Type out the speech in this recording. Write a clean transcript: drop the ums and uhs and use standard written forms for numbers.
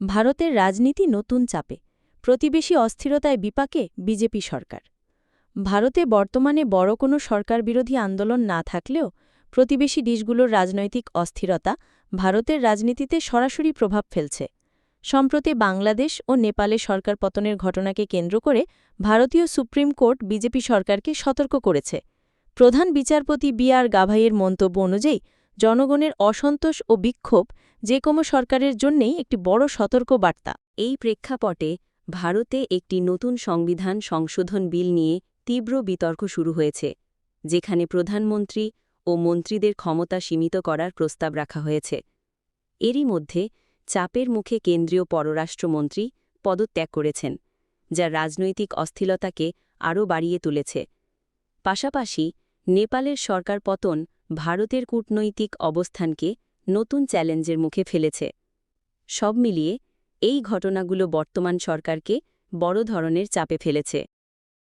ভারতের রাজনীতি নতুন চাপে, প্রতিবেশী অস্থিরতায় বিপাকে বিজেপি সরকার। ভারতে বর্তমানে বড় কোনো সরকারবিরোধী আন্দোলন না থাকলেও প্রতিবেশী দেশগুলোর রাজনৈতিক অস্থিরতা ভারতের রাজনীতিতে সরাসরি প্রভাব ফেলছে। সম্প্রতি বাংলাদেশ ও নেপালে সরকার পতনের ঘটনাকে কেন্দ্র করে ভারতীয় সুপ্রিম কোর্ট বিজেপি সরকারকে সতর্ক করেছে। প্রধান বিচারপতি বি.আর. গাভাইয়ের মন্তব্য অনুযায়ী জনগণের অসন্তোষ ও বিক্ষোভ যে কোনো সরকারের জন্যেই একটি বড় সতর্ক বার্তা। এই প্রেক্ষাপটে ভারতে একটি নতুন সংবিধান সংশোধন বিল নিয়ে তীব্র বিতর্ক শুরু হয়েছে, যেখানে প্রধানমন্ত্রী ও মন্ত্রীদের ক্ষমতা সীমিত করার প্রস্তাব রাখা হয়েছে। এরই মধ্যে চাপের মুখে কেন্দ্রীয় পররাষ্ট্রমন্ত্রী পদত্যাগ করেছেন, যা রাজনৈতিক অস্থিরতাকে আরও বাড়িয়ে তুলেছে। পাশাপাশি নেপালের সরকার পতন ভারতের কূটনৈতিক অবস্থানকে নতুন চ্যালেঞ্জের মুখে ফেলেছে। সব মিলিয়ে এই ঘটনাগুলো বর্তমান সরকারকে বড় ধরনের চাপে ফেলেছে।